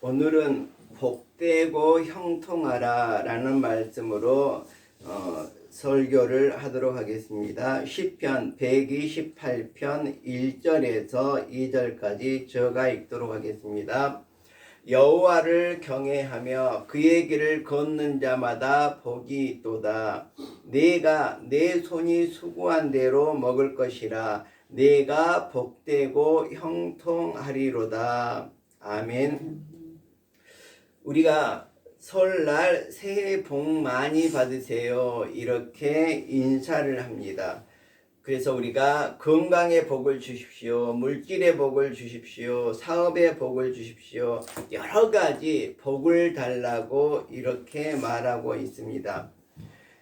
오늘은 복되고 형통하라 라는 말씀으로 설교를 하도록 하겠습니다. 시편 128편 1절에서 2절까지 제가 읽도록 하겠습니다. 여호와를 경외하며 그의 길을 걷는 자마다 복이 있도다. 내가 내 손이 수고한 대로 먹을 것이라. 내가 복되고 형통하리로다. 아멘. 우리가 설날 새해 복 많이 받으세요 이렇게 인사를 합니다. 그래서 우리가 건강의 복을 주십시오, 물질의 복을 주십시오, 사업의 복을 주십시오, 여러 가지 복을 달라고 이렇게 말하고 있습니다.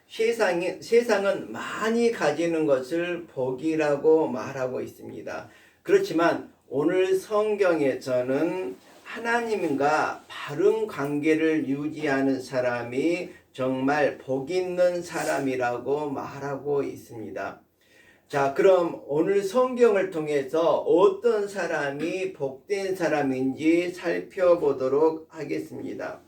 세상은 많이 가지는 것을 복이라고 말하고 있습니다. 그렇지만 오늘 성경에서는 하나님과 바른 관계를 유지하는 사람이 정말 복 있는 사람이라고 말하고 있습니다. 자, 그럼 오늘 성경을 통해서 어떤 사람이 복된 사람인지 살펴보도록 하겠습니다.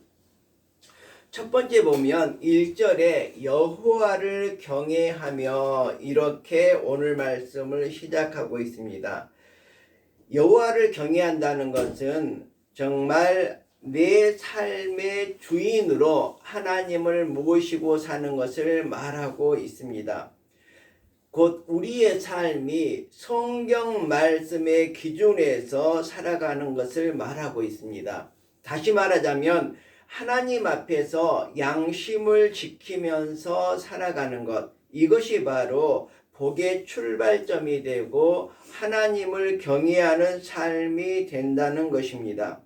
첫 번째 보면 1절에 여호와를 경외하며 이렇게 오늘 말씀을 시작하고 있습니다. 여호와를 경외한다는 것은 정말 내 삶의 주인으로 하나님을 모시고 사는 것을 말하고 있습니다. 곧 우리의 삶이 성경 말씀의 기준에서 살아가는 것을 말하고 있습니다. 다시 말하자면 하나님 앞에서 양심을 지키면서 살아가는 것, 이것이 바로 복의 출발점이 되고 하나님을 경외하는 삶이 된다는 것입니다.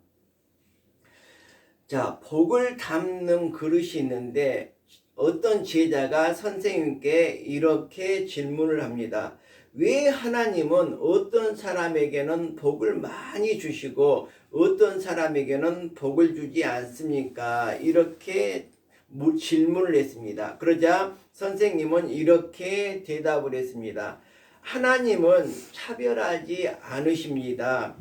자, 복을 담는 그릇이 있는데 어떤 제자가 선생님께 이렇게 질문을 합니다. 왜 하나님은 어떤 사람에게는 복을 많이 주시고 어떤 사람에게는 복을 주지 않습니까? 이렇게 질문을 했습니다. 그러자 선생님은 이렇게 대답을 했습니다. 하나님은 차별하지 않으십니다.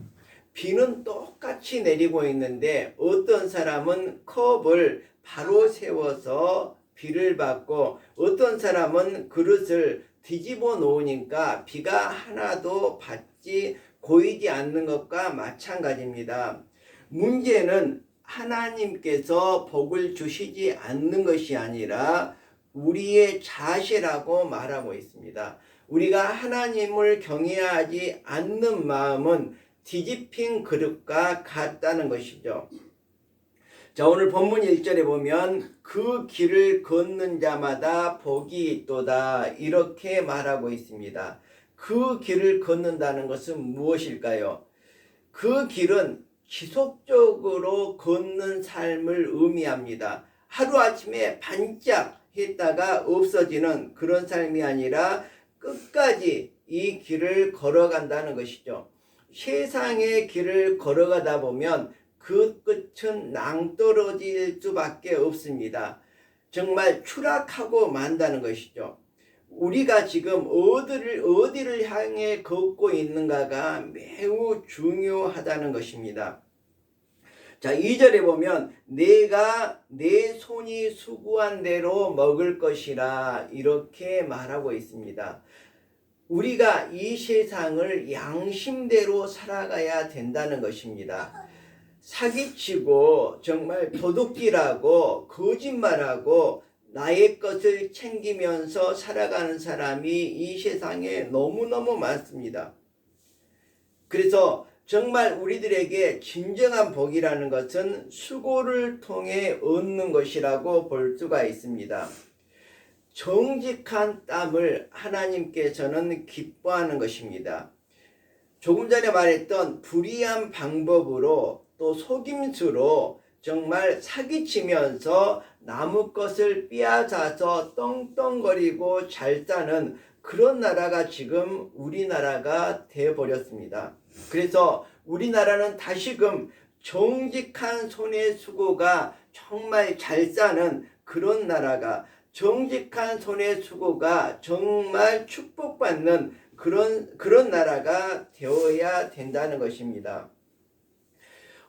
비는 똑같이 내리고 있는데 어떤 사람은 컵을 바로 세워서 비를 받고 어떤 사람은 그릇을 뒤집어 놓으니까 비가 하나도 고이지 않는 것과 마찬가지입니다. 문제는 하나님께서 복을 주시지 않는 것이 아니라 우리의 자세라고 말하고 있습니다. 우리가 하나님을 경외하지 않는 마음은 뒤집힌 그릇과 같다는 것이죠. 자, 오늘 본문 1절에 보면 그 길을 걷는 자마다 복이 있도다 이렇게 말하고 있습니다. 그 길을 걷는다는 것은 무엇일까요? 그 길은 지속적으로 걷는 삶을 의미합니다. 하루아침에 반짝 했다가 없어지는 그런 삶이 아니라 끝까지 이 길을 걸어간다는 것이죠. 세상의 길을 걸어가다 보면 그 끝은 낭떠러질 수밖에 없습니다. 정말 추락하고 만다는 것이죠. 우리가 지금 어디를 향해 걷고 있는가가 매우 중요하다는 것입니다. 자, 2절에 보면 내가 내 손이 수고한 대로 먹을 것이라 이렇게 말하고 있습니다. 우리가 이 세상을 양심대로 살아가야 된다는 것입니다. 사기치고 정말 도둑질하고 거짓말하고 나의 것을 챙기면서 살아가는 사람이 이 세상에 너무너무 많습니다. 그래서 정말 우리들에게 진정한 복이라는 것은 수고를 통해 얻는 것이라고 볼 수가 있습니다. 정직한 땀을 하나님께서는 기뻐하는 것입니다. 조금 전에 말했던 불의한 방법으로 또 속임수로 정말 사기치면서 남의 것을 빼앗아서 떵떵거리고 잘 사는 그런 나라가 지금 우리나라가 되어버렸습니다. 그래서 우리나라는 다시금 정직한 손의 수고가 정말 잘 사는 그런 나라가, 정직한 손의 수고가 정말 축복받는 그런 나라가 되어야 된다는 것입니다.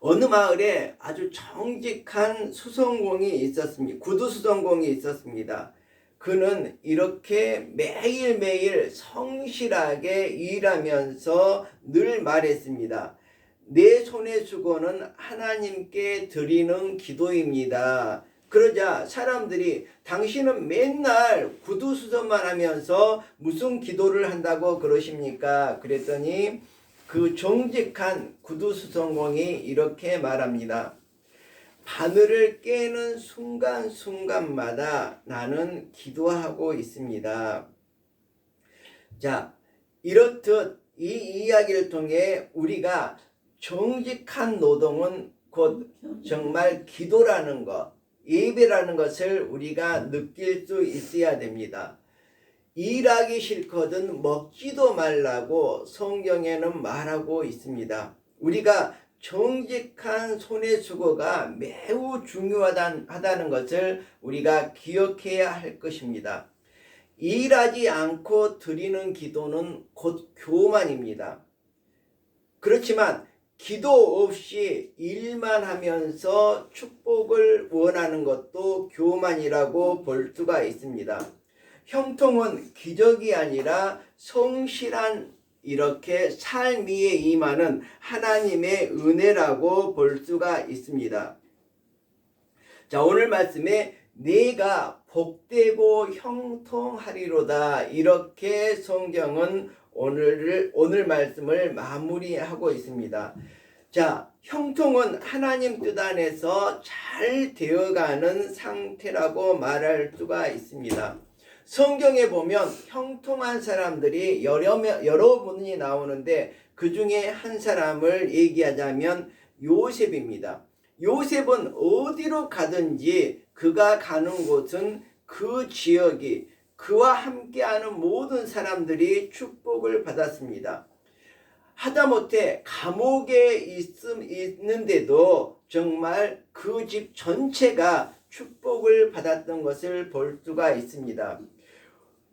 어느 마을에 아주 정직한 수성공이 있었습니다. 구두 수성공이 있었습니다. 그는 이렇게 매일매일 성실하게 일하면서 늘 말했습니다. 내 손의 수고는 하나님께 드리는 기도입니다. 그러자 사람들이 당신은 맨날 구두수선만 하면서 무슨 기도를 한다고 그러십니까? 그랬더니 그 정직한 구두수선공이 이렇게 말합니다. 바늘을 깨는 순간순간마다 나는 기도하고 있습니다. 자, 이렇듯 이 이야기를 통해 우리가 정직한 노동은 곧 정말 기도라는 것, 예배라는 것을 우리가 느낄 수 있어야 됩니다. 일하기 싫거든 먹지도 말라고 성경에는 말하고 있습니다. 우리가 정직한 손의 수고가 매우 중요하다는 것을 우리가 기억해야 할 것입니다. 일하지 않고 드리는 기도는 곧 교만입니다. 그렇지만 기도 없이 일만 하면서 축복을 원하는 것도 교만이라고 볼 수가 있습니다. 형통은 기적이 아니라 성실한 이렇게 삶 위에 임하는 하나님의 은혜라고 볼 수가 있습니다. 자, 오늘 말씀에 내가 복되고 형통하리로다, 이렇게 성경은 오늘 말씀을 마무리하고 있습니다. 자, 형통은 하나님 뜻 안에서 잘 되어가는 상태라고 말할 수가 있습니다. 성경에 보면 형통한 사람들이 여러 분이 나오는데 그 중에 한 사람을 얘기하자면 요셉입니다. 요셉은 어디로 가든지 그가 가는 곳은 그 지역이 그와 함께하는 모든 사람들이 축복을 받았습니다. 하다못해 감옥에 있는데도 정말 그 집 전체가 축복을 받았던 것을 볼 수가 있습니다.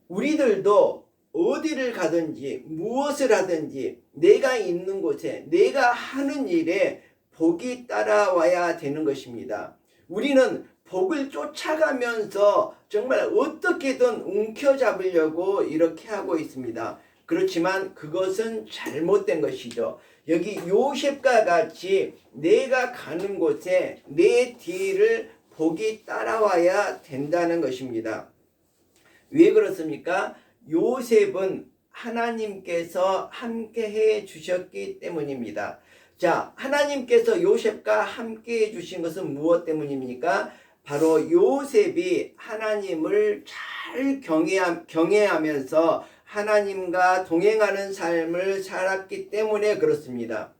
우리들도 어디를 가든지 무엇을 하든지 내가 있는 곳에 내가 하는 일에 복이 따라와야 되는 것입니다. 우리는 복을 쫓아가면서 정말 어떻게든 움켜잡으려고 이렇게 하고 있습니다. 그렇지만 그것은 잘못된 것이죠. 여기 요셉과 같이 내가 가는 곳에 내 뒤를 복이 따라와야 된다는 것입니다. 왜 그렇습니까? 요셉은 하나님께서 함께 해 주셨기 때문입니다. 자, 하나님께서 요셉과 함께 해 주신 것은 무엇 때문입니까? 바로 요셉이 하나님을 잘 경외하면서 하나님과 동행하는 삶을 살았기 때문에 그렇습니다.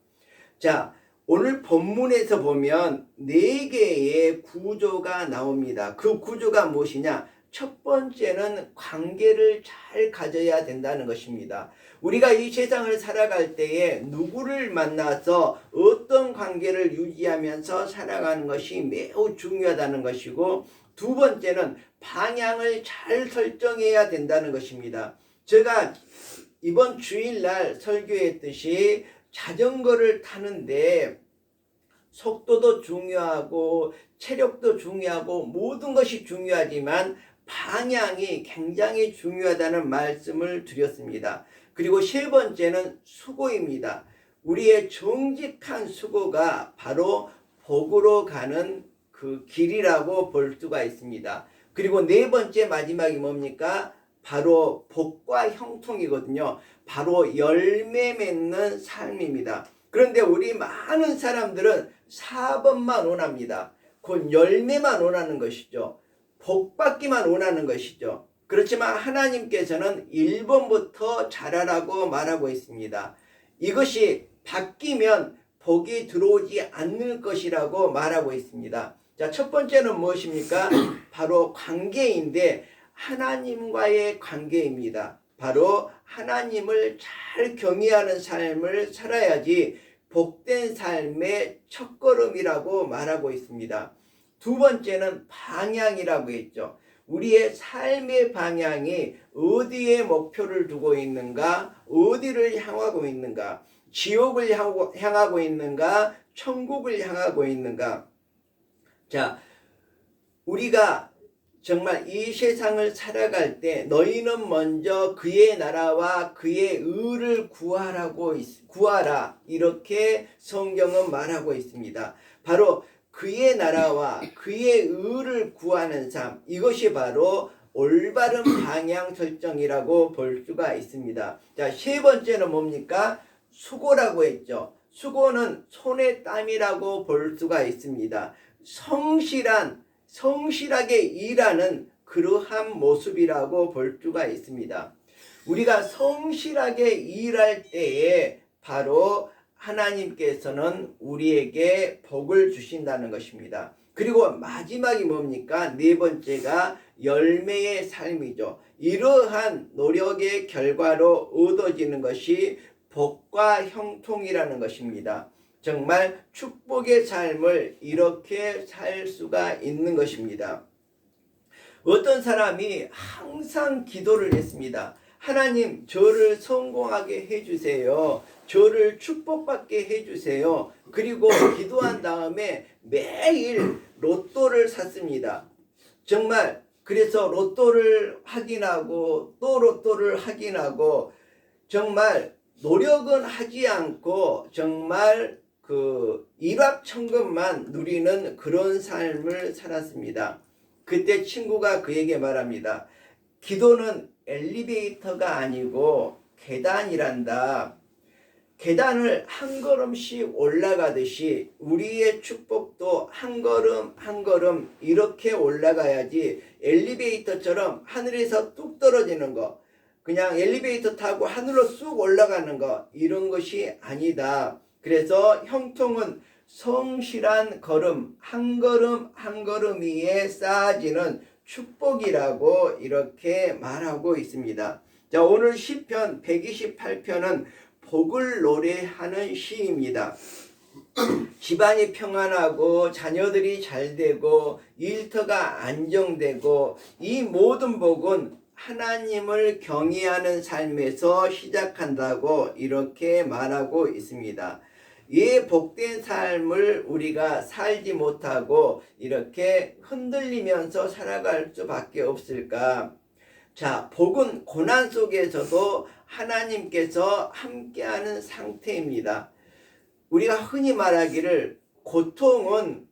자, 오늘 본문에서 보면 4개의 구조가 나옵니다. 그 구조가 무엇이냐? 첫 번째는 관계를 잘 가져야 된다는 것입니다. 우리가 이 세상을 살아갈 때에 누구를 만나서 어떤 관계를 유지하면서 살아가는 것이 매우 중요하다는 것이고, 두 번째는 방향을 잘 설정해야 된다는 것입니다. 제가 이번 주일날 설교했듯이 자전거를 타는데 속도도 중요하고 체력도 중요하고 모든 것이 중요하지만 방향이 굉장히 중요하다는 말씀을 드렸습니다. 그리고 세 번째는 수고입니다. 우리의 정직한 수고가 바로 복으로 가는 그 길이라고 볼 수가 있습니다. 그리고 네 번째 마지막이 뭡니까? 바로 복과 형통이거든요. 바로 열매 맺는 삶입니다. 그런데 우리 많은 사람들은 4번만 원합니다. 곧 열매만 원하는 것이죠. 복 받기만 원하는 것이죠. 그렇지만 하나님께서는 1번부터 잘하라고 말하고 있습니다. 이것이 바뀌면 복이 들어오지 않을 것이라고 말하고 있습니다. 자, 첫 번째는 무엇입니까? 바로 관계인데 하나님과의 관계입니다. 바로 하나님을 잘 경외하는 삶을 살아야지 복된 삶의 첫걸음이라고 말하고 있습니다. 두 번째는 방향이라고 했죠. 우리의 삶의 방향이 어디에 목표를 두고 있는가, 어디를 향하고 있는가. 지옥을 향하고 있는가? 천국을 향하고 있는가? 자, 우리가 정말 이 세상을 살아갈 때 너희는 먼저 그의 나라와 그의 의를 구하라. 이렇게 성경은 말하고 있습니다. 바로 그의 나라와 그의 의를 구하는 삶, 이것이 바로 올바른 방향 설정이라고 볼 수가 있습니다. 자, 세 번째는 뭡니까? 수고라고 했죠. 수고는 손의 땀이라고 볼 수가 있습니다. 성실하게 일하는 그러한 모습이라고 볼 수가 있습니다. 우리가 성실하게 일할 때에 바로 하나님께서는 우리에게 복을 주신다는 것입니다. 그리고 마지막이 뭡니까? 네 번째가 열매의 삶이죠. 이러한 노력의 결과로 얻어지는 것이 복과 형통이라는 것입니다. 정말 축복의 삶을 이렇게 살 수가 있는 것입니다. 어떤 사람이 항상 기도를 했습니다. 하나님, 저를 성공하게 해주세요. 저를 축복받게 해주세요. 그리고 기도한 다음에 매일 로또를 샀습니다. 정말 그래서 로또를 확인하고 또 로또를 확인하고 정말 노력은 하지 않고 정말 그 일확천금만 누리는 그런 삶을 살았습니다. 그때 친구가 그에게 말합니다. 기도는 엘리베이터가 아니고 계단이란다. 계단을 한 걸음씩 올라가듯이 우리의 축복도 한 걸음 한 걸음 이렇게 올라가야지 엘리베이터처럼 하늘에서 뚝 떨어지는 거, 그냥 엘리베이터 타고 하늘로 쑥 올라가는 거, 이런 것이 아니다. 그래서 형통은 성실한 걸음 한 걸음 위에 쌓아지는 축복이라고 이렇게 말하고 있습니다. 자, 오늘 시편 128편은 복을 노래하는 시입니다. 집안이 평안하고 자녀들이 잘되고 일터가 안정되고 이 모든 복은 하나님을 경외하는 삶에서 시작한다고 이렇게 말하고 있습니다. 이 복된 삶을 우리가 살지 못하고 이렇게 흔들리면서 살아갈 수밖에 없을까? 자, 복은 고난 속에서도 하나님께서 함께하는 상태입니다. 우리가 흔히 말하기를 고통은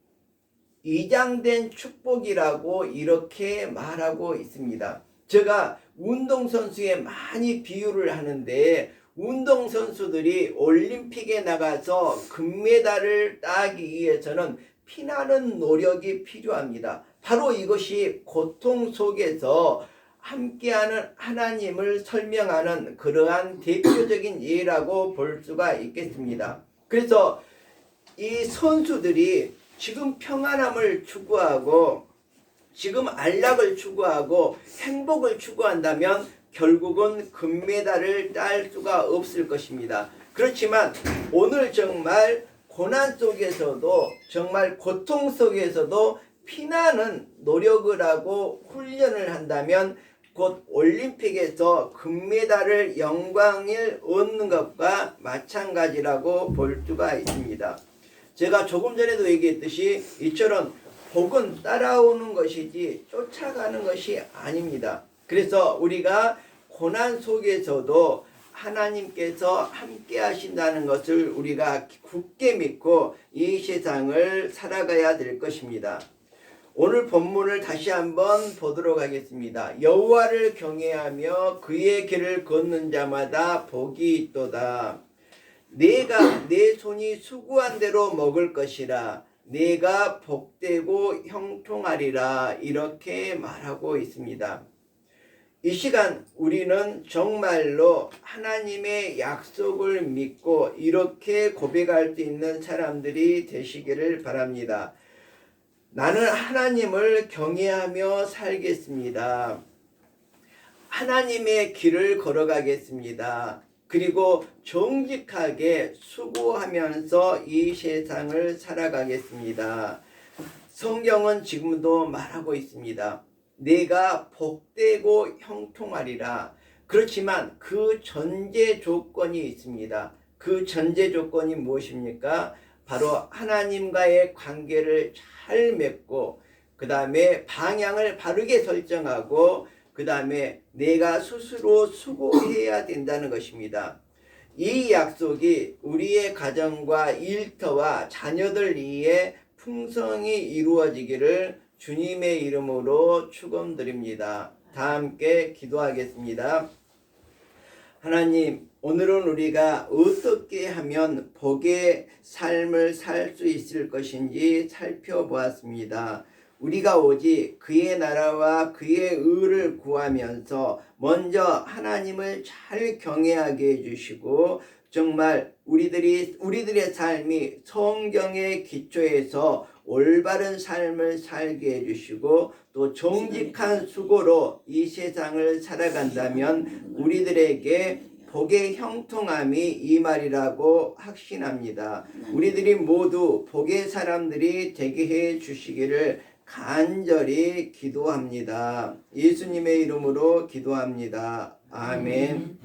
이장된 축복이라고 이렇게 말하고 있습니다. 제가 운동선수에 많이 비유를 하는데, 운동선수들이 올림픽에 나가서 금메달을 따기 위해서는 피나는 노력이 필요합니다. 바로 이것이 고통 속에서 함께하는 하나님을 설명하는 그러한 대표적인 예라고 볼 수가 있겠습니다. 그래서 이 선수들이 지금 평안함을 추구하고 지금 안락을 추구하고 행복을 추구한다면 결국은 금메달을 딸 수가 없을 것입니다. 그렇지만 오늘 정말 고난 속에서도 정말 고통 속에서도 피나는 노력을 하고 훈련을 한다면 곧 올림픽에서 금메달을 영광을 얻는 것과 마찬가지라고 볼 수가 있습니다. 제가 조금 전에도 얘기했듯이 이처럼 복은 따라오는 것이지 쫓아가는 것이 아닙니다. 그래서 우리가 고난 속에서도 하나님께서 함께 하신다는 것을 우리가 굳게 믿고 이 세상을 살아가야 될 것입니다. 오늘 본문을 다시 한번 보도록 하겠습니다. 여호와를 경외하며 그의 길을 걷는 자마다 복이 있도다. 내가 내 손이 수고한 대로 먹을 것이라. 내가 복되고 형통하리라. 이렇게 말하고 있습니다. 이 시간 우리는 정말로 하나님의 약속을 믿고 이렇게 고백할 수 있는 사람들이 되시기를 바랍니다. 나는 하나님을 경외하며 살겠습니다. 하나님의 길을 걸어가겠습니다. 그리고 정직하게 수고하면서 이 세상을 살아가겠습니다. 성경은 지금도 말하고 있습니다. 내가 복되고 형통하리라. 그렇지만 그 전제 조건이 있습니다. 그 전제 조건이 무엇입니까? 바로 하나님과의 관계를 잘 맺고 그 다음에 방향을 바르게 설정하고 그 다음에 내가 스스로 수고해야 된다는 것입니다. 이 약속이 우리의 가정과 일터와 자녀들 위해 풍성히 이루어지기를 주님의 이름으로 축원드립니다. 다 함께 기도하겠습니다. 하나님, 오늘은 우리가 어떻게 하면 복의 삶을 살 수 있을 것인지 살펴보았습니다. 우리가 오직 그의 나라와 그의 의를 구하면서 먼저 하나님을 잘 경외하게 해주시고 정말 우리들의 삶이 성경의 기초에서 올바른 삶을 살게 해주시고 또 정직한 수고로 이 세상을 살아간다면 우리들에게 복의 형통함이 임하리라고 확신합니다. 우리들이 모두 복의 사람들이 되게 해 주시기를 간절히 기도합니다. 예수님의 이름으로 기도합니다. 아멘.